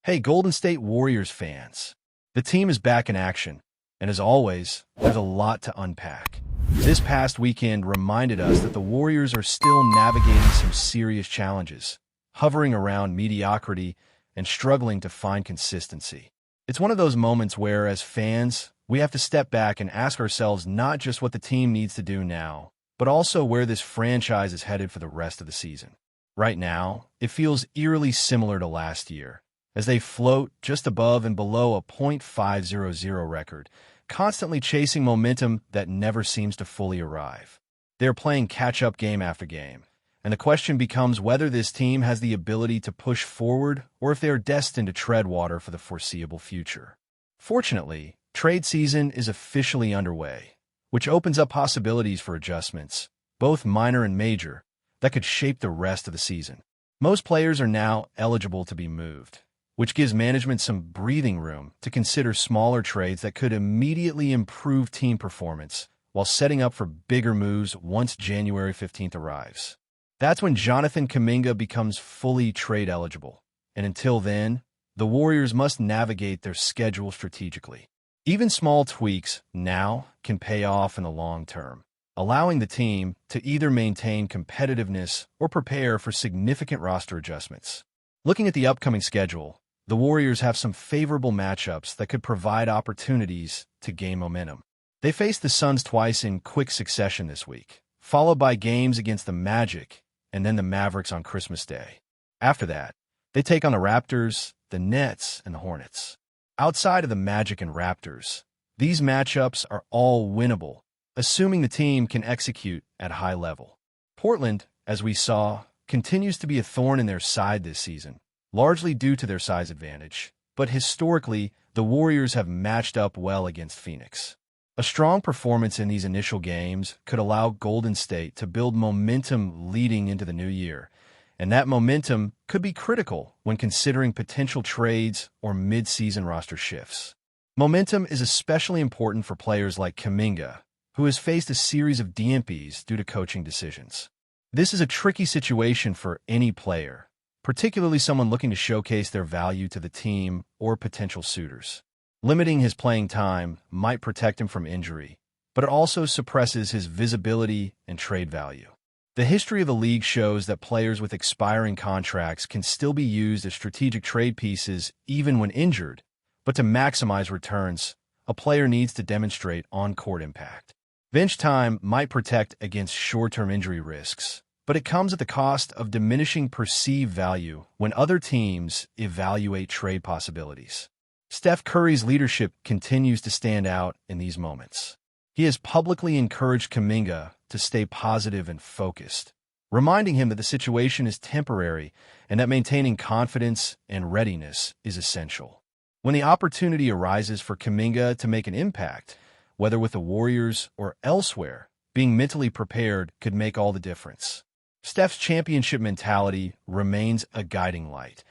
Hey, Golden State Warriors fans. The team is back in action, and as always, there's a lot to unpack. This past weekend reminded us that the Warriors are still navigating some serious challenges, hovering around mediocrity and struggling to find consistency. It's one of those moments where, as fans, we have to step back and ask ourselves not just what the team needs to do now, but also where this franchise is headed for the rest of the season. Right now, it feels eerily similar to last year, as they float just above and below a .500 record, constantly chasing momentum that never seems to fully arrive. They're playing catch-up game after game, and the question becomes whether this team has the ability to push forward or if they are destined to tread water for the foreseeable future. Fortunately, trade season is officially underway, which opens up possibilities for adjustments, both minor and major, that could shape the rest of the season. Most players are now eligible to be moved, which gives management some breathing room to consider smaller trades that could immediately improve team performance while setting up for bigger moves once January 15th arrives. That's when Jonathan Kaminga becomes fully trade eligible, and until then, the Warriors must navigate their schedule strategically. Even small tweaks now can pay off in the long term, allowing the team to either maintain competitiveness or prepare for significant roster adjustments. Looking at the upcoming schedule, the Warriors have some favorable matchups that could provide opportunities to gain momentum. They face the Suns twice in quick succession this week, followed by games against the Magic and then the Mavericks on Christmas Day. After that, they take on the Raptors, the Nets, and the Hornets. Outside of the Magic and Raptors, these matchups are all winnable, assuming the team can execute at a high level. Portland, as we saw, continues to be a thorn in their side this season, largely due to their size advantage, but historically, the Warriors have matched up well against Phoenix. A strong performance in these initial games could allow Golden State to build momentum leading into the new year, and that momentum could be critical when considering potential trades or mid-season roster shifts. Momentum is especially important for players like Kaminga, who has faced a series of DNPs due to coaching decisions. This is a tricky situation for any player, particularly someone looking to showcase their value to the team or potential suitors. Limiting his playing time might protect him from injury, but it also suppresses his visibility and trade value. The history of the league shows that players with expiring contracts can still be used as strategic trade pieces even when injured, but to maximize returns, a player needs to demonstrate on-court impact. Bench time might protect against short-term injury risks, but it comes at the cost of diminishing perceived value when other teams evaluate trade possibilities. Steph Curry's leadership continues to stand out in these moments. He has publicly encouraged Kaminga to stay positive and focused, reminding him that the situation is temporary and that maintaining confidence and readiness is essential. When the opportunity arises for Kaminga to make an impact, whether with the Warriors or elsewhere, being mentally prepared could make all the difference. Steph's championship mentality remains a guiding light,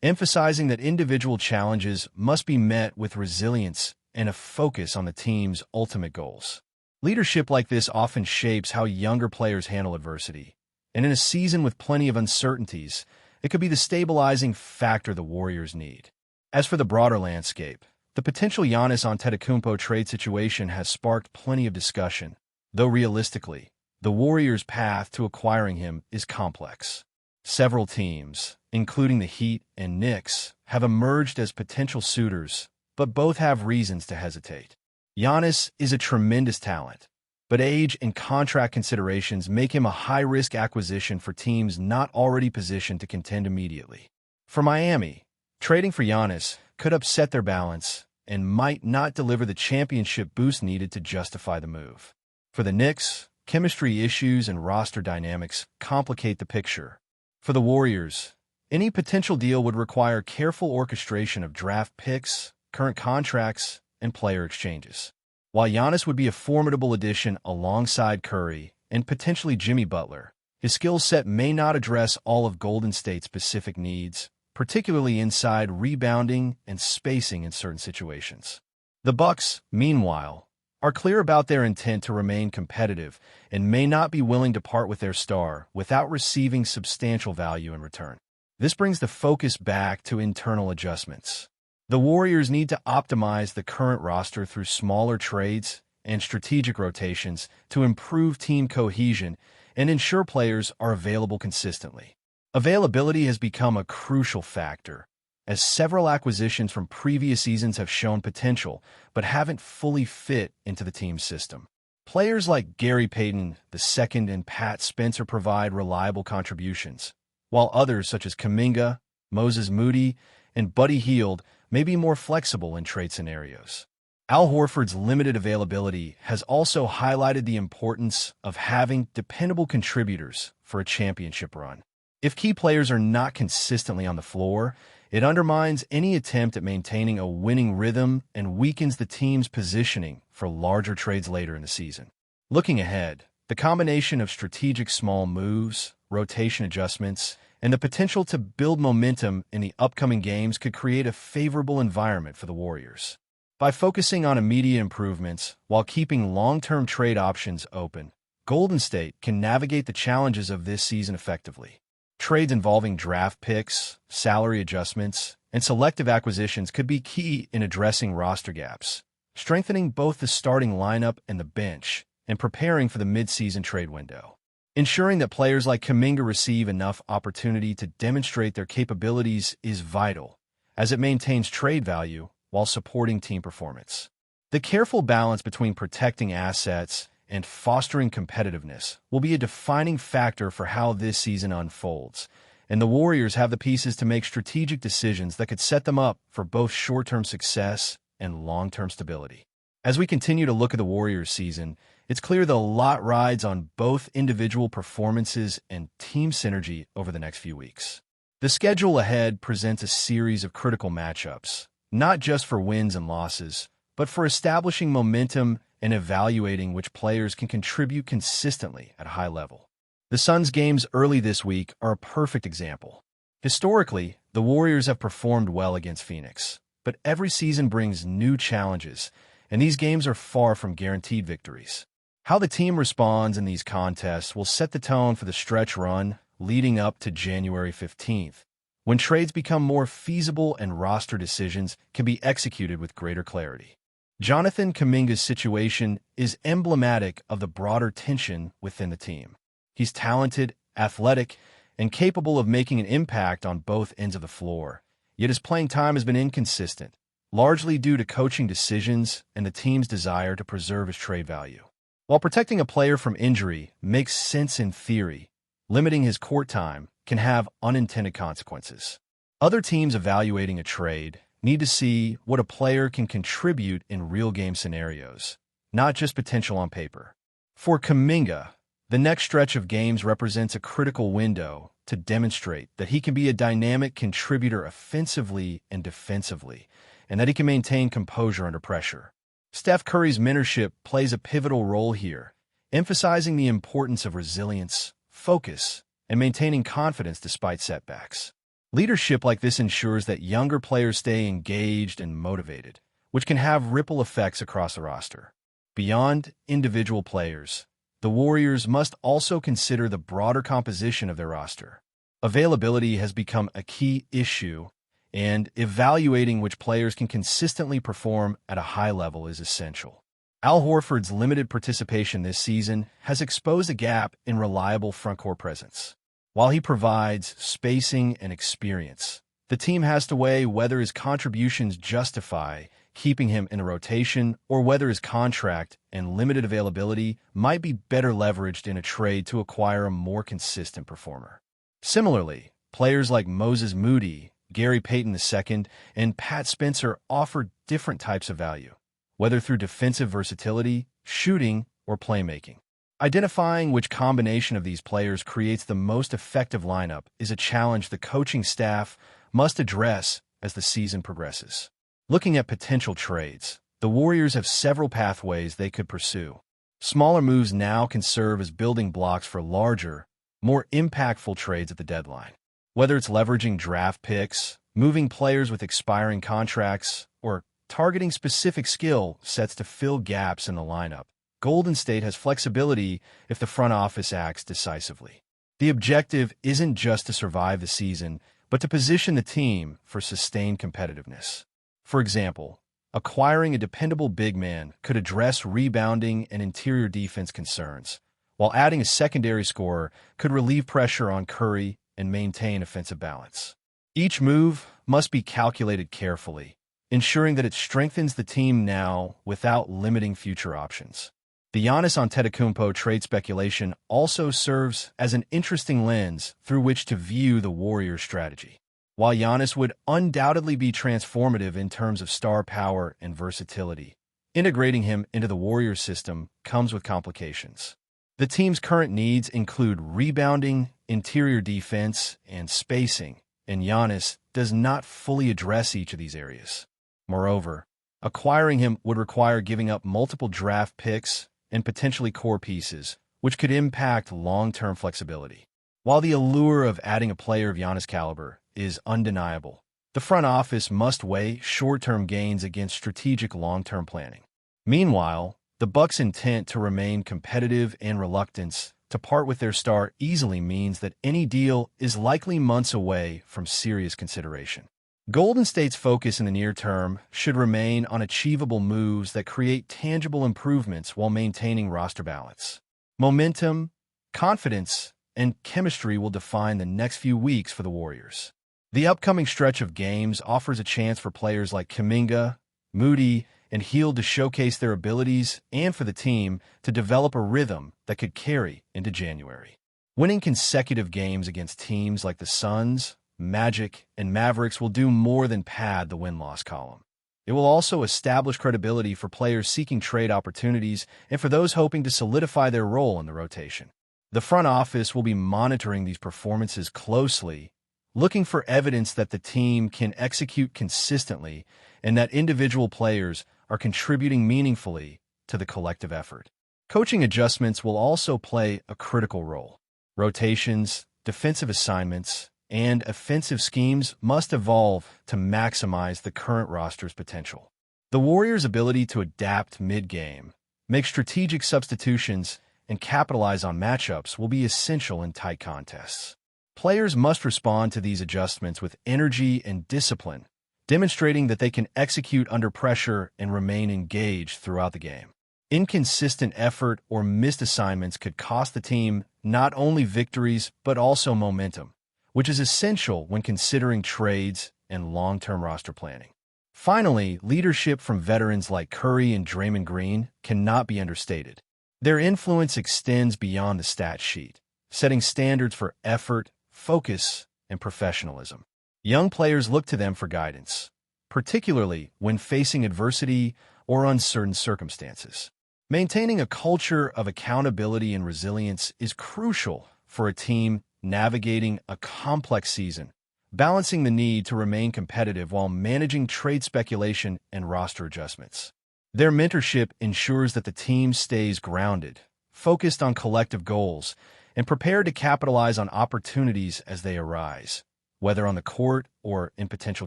emphasizing that individual challenges must be met with resilience and a focus on the team's ultimate goals. Leadership like this often shapes how younger players handle adversity, and in a season with plenty of uncertainties, it could be the stabilizing factor the Warriors need. As for the broader landscape, the potential Giannis Antetokounmpo trade situation has sparked plenty of discussion, though realistically, the Warriors' path to acquiring him is complex. Several teams, including the Heat and Knicks, have emerged as potential suitors, but both have reasons to hesitate. Giannis is a tremendous talent, but age and contract considerations make him a high-risk acquisition for teams not already positioned to contend immediately. For Miami, trading for Giannis could upset their balance and might not deliver the championship boost needed to justify the move. For the Knicks, chemistry issues and roster dynamics complicate the picture. For the Warriors, any potential deal would require careful orchestration of draft picks, current contracts, and player exchanges. While Giannis would be a formidable addition alongside Curry and potentially Jimmy Butler, his skill set may not address all of Golden State's specific needs, particularly inside rebounding and spacing in certain situations. The Bucks, meanwhile, are clear about their intent to remain competitive and may not be willing to part with their star without receiving substantial value in return. This brings the focus back to internal adjustments. The Warriors need to optimize the current roster through smaller trades and strategic rotations to improve team cohesion and ensure players are available consistently. Availability has become a crucial factor, as several acquisitions from previous seasons have shown potential but haven't fully fit into the team's system. Players like Gary Payton II and Pat Spencer provide reliable contributions, while others such as Kaminga, Moses Moody, and Buddy Hield may be more flexible in trade scenarios. Al Horford's limited availability has also highlighted the importance of having dependable contributors for a championship run. If key players are not consistently on the floor, it undermines any attempt at maintaining a winning rhythm and weakens the team's positioning for larger trades later in the season. Looking ahead, the combination of strategic small moves, rotation adjustments, and the potential to build momentum in the upcoming games could create a favorable environment for the Warriors. By focusing on immediate improvements while keeping long-term trade options open, Golden State can navigate the challenges of this season effectively. Trades involving draft picks, salary adjustments, and selective acquisitions could be key in addressing roster gaps, strengthening both the starting lineup and the bench, and preparing for the mid-season trade window. Ensuring that players like Kaminga receive enough opportunity to demonstrate their capabilities is vital, as it maintains trade value while supporting team performance. The careful balance between protecting assets and fostering competitiveness will be a defining factor for how this season unfolds, and the Warriors have the pieces to make strategic decisions that could set them up for both short-term success and long-term stability. As we continue to look at the Warriors season, it's clear that a lot rides on both individual performances and team synergy over the next few weeks. The schedule ahead presents a series of critical matchups, not just for wins and losses, but for establishing momentum and evaluating which players can contribute consistently at a high level. The Suns' games early this week are a perfect example. Historically, the Warriors have performed well against Phoenix, but every season brings new challenges, and these games are far from guaranteed victories. How the team responds in these contests will set the tone for the stretch run leading up to January 15th, when trades become more feasible and roster decisions can be executed with greater clarity. Jonathan Kuminga's situation is emblematic of the broader tension within the team. He's talented, athletic, and capable of making an impact on both ends of the floor, yet his playing time has been inconsistent, largely due to coaching decisions and the team's desire to preserve his trade value. While protecting a player from injury makes sense in theory, limiting his court time can have unintended consequences. Other teams evaluating a trade need to see what a player can contribute in real-game scenarios, not just potential on paper. For Kaminga, the next stretch of games represents a critical window to demonstrate that he can be a dynamic contributor offensively and defensively, and that he can maintain composure under pressure. Steph Curry's mentorship plays a pivotal role here, emphasizing the importance of resilience, focus, and maintaining confidence despite setbacks. Leadership like this ensures that younger players stay engaged and motivated, which can have ripple effects across the roster. Beyond individual players, the Warriors must also consider the broader composition of their roster. Availability has become a key issue, and evaluating which players can consistently perform at a high level is essential. Al Horford's limited participation this season has exposed a gap in reliable frontcourt presence. While he provides spacing and experience, the team has to weigh whether his contributions justify keeping him in a rotation or whether his contract and limited availability might be better leveraged in a trade to acquire a more consistent performer. Similarly, players like Moses Moody, Gary Payton II, and Pat Spencer offer different types of value, whether through defensive versatility, shooting, or playmaking. Identifying which combination of these players creates the most effective lineup is a challenge the coaching staff must address as the season progresses. Looking at potential trades, the Warriors have several pathways they could pursue. Smaller moves now can serve as building blocks for larger, more impactful trades at the deadline. Whether it's leveraging draft picks, moving players with expiring contracts, or targeting specific skill sets to fill gaps in the lineup, Golden State has flexibility if the front office acts decisively. The objective isn't just to survive the season, but to position the team for sustained competitiveness. For example, acquiring a dependable big man could address rebounding and interior defense concerns, while adding a secondary scorer could relieve pressure on Curry and maintain offensive balance. Each move must be calculated carefully, ensuring that it strengthens the team now without limiting future options. The Giannis Antetokounmpo trade speculation also serves as an interesting lens through which to view the Warriors' strategy. While Giannis would undoubtedly be transformative in terms of star power and versatility, integrating him into the Warriors' system comes with complications. The team's current needs include rebounding, interior defense, and spacing, and Giannis does not fully address each of these areas. Moreover, acquiring him would require giving up multiple draft picks and potentially core pieces, which could impact long-term flexibility. While the allure of adding a player of Giannis' caliber is undeniable, the front office must weigh short-term gains against strategic long-term planning. Meanwhile, the Bucks' intent to remain competitive and reluctance to part with their star easily means that any deal is likely months away from serious consideration. Golden State's focus in the near term should remain on achievable moves that create tangible improvements while maintaining roster balance. Momentum, confidence, and chemistry will define the next few weeks for the Warriors. The upcoming stretch of games offers a chance for players like Kaminga, Moody, and Hield to showcase their abilities and for the team to develop a rhythm that could carry into January. Winning consecutive games against teams like the Suns, Magic, and Mavericks will do more than pad the win-loss column. It will also establish credibility for players seeking trade opportunities and for those hoping to solidify their role in the rotation. The front office will be monitoring these performances closely, looking for evidence that the team can execute consistently and that individual players are contributing meaningfully to the collective effort. Coaching adjustments will also play a critical role. Rotations, defensive assignments, and offensive schemes must evolve to maximize the current roster's potential. The Warriors' ability to adapt mid-game, make strategic substitutions, and capitalize on matchups will be essential in tight contests. Players must respond to these adjustments with energy and discipline, demonstrating that they can execute under pressure and remain engaged throughout the game. Inconsistent effort or missed assignments could cost the team not only victories but also momentum, which is essential when considering trades and long-term roster planning. Finally, leadership from veterans like Curry and Draymond Green cannot be understated. Their influence extends beyond the stat sheet, setting standards for effort, focus, and professionalism. Young players look to them for guidance, particularly when facing adversity or uncertain circumstances. Maintaining a culture of accountability and resilience is crucial for a team navigating a complex season, balancing the need to remain competitive while managing trade speculation and roster adjustments. Their mentorship ensures that the team stays grounded, focused on collective goals, and prepared to capitalize on opportunities as they arise, whether on the court or in potential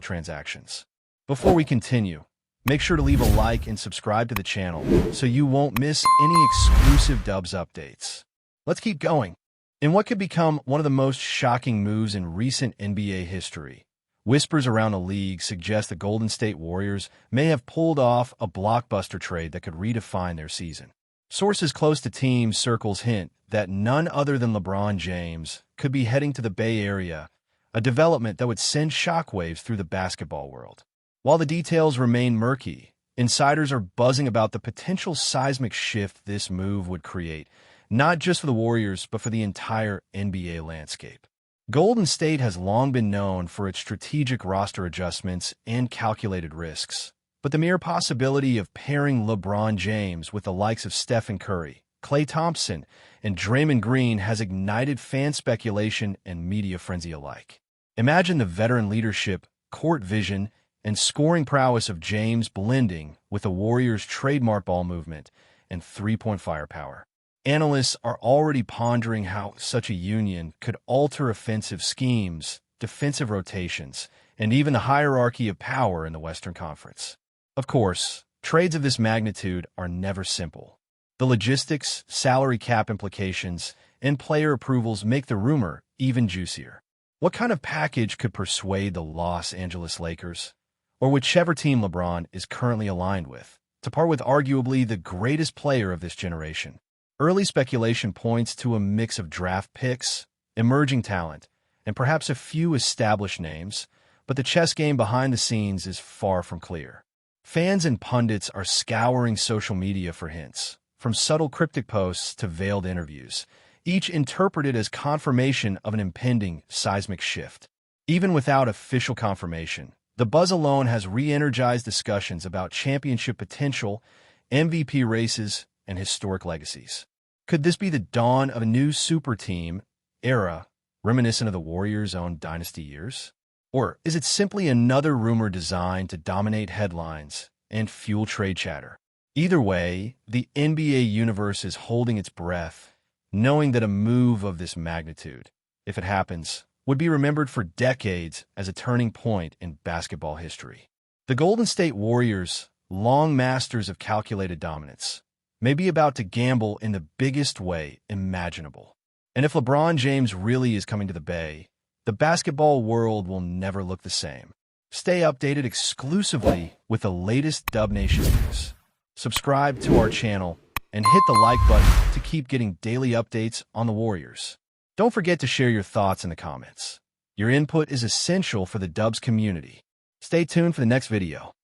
transactions. Before we continue, make sure to leave a like and subscribe to the channel so you won't miss any exclusive Dubs updates. Let's keep going. In what could become one of the most shocking moves in recent NBA history, whispers around the league suggest the Golden State Warriors may have pulled off a blockbuster trade that could redefine their season. Sources close to team circles hint that none other than LeBron James could be heading to the Bay Area, a development that would send shockwaves through the basketball world. While the details remain murky, insiders are buzzing about the potential seismic shift this move would create, not just for the Warriors, but for the entire NBA landscape. Golden State has long been known for its strategic roster adjustments and calculated risks, but the mere possibility of pairing LeBron James with the likes of Steph and Curry, Klay Thompson, and Draymond Green has ignited fan speculation and media frenzy alike. Imagine the veteran leadership, court vision, and scoring prowess of James blending with the Warriors' trademark ball movement and three-point firepower. Analysts are already pondering how such a union could alter offensive schemes, defensive rotations, and even the hierarchy of power in the Western Conference. Of course, trades of this magnitude are never simple. The logistics, salary cap implications, and player approvals make the rumor even juicier. What kind of package could persuade the Los Angeles Lakers, or whichever team LeBron is currently aligned with, to part with arguably the greatest player of this generation? Early speculation points to a mix of draft picks, emerging talent, and perhaps a few established names, but the chess game behind the scenes is far from clear. Fans and pundits are scouring social media for hints, from subtle cryptic posts to veiled interviews, each interpreted as confirmation of an impending seismic shift. Even without official confirmation, the buzz alone has re-energized discussions about championship potential, MVP races, and historic legacies. Could this be the dawn of a new super team era reminiscent of the Warriors' own dynasty years? Or is it simply another rumor designed to dominate headlines and fuel trade chatter? Either way, the NBA universe is holding its breath, knowing that a move of this magnitude, if it happens, would be remembered for decades as a turning point in basketball history. The Golden State Warriors, long masters of calculated dominance, may be about to gamble in the biggest way imaginable. And if LeBron James really is coming to the Bay, the basketball world will never look the same. Stay updated exclusively with the latest Dub Nation news. Subscribe to our channel and hit the like button to keep getting daily updates on the Warriors. Don't forget to share your thoughts in the comments. Your input is essential for the Dubs community. Stay tuned for the next video.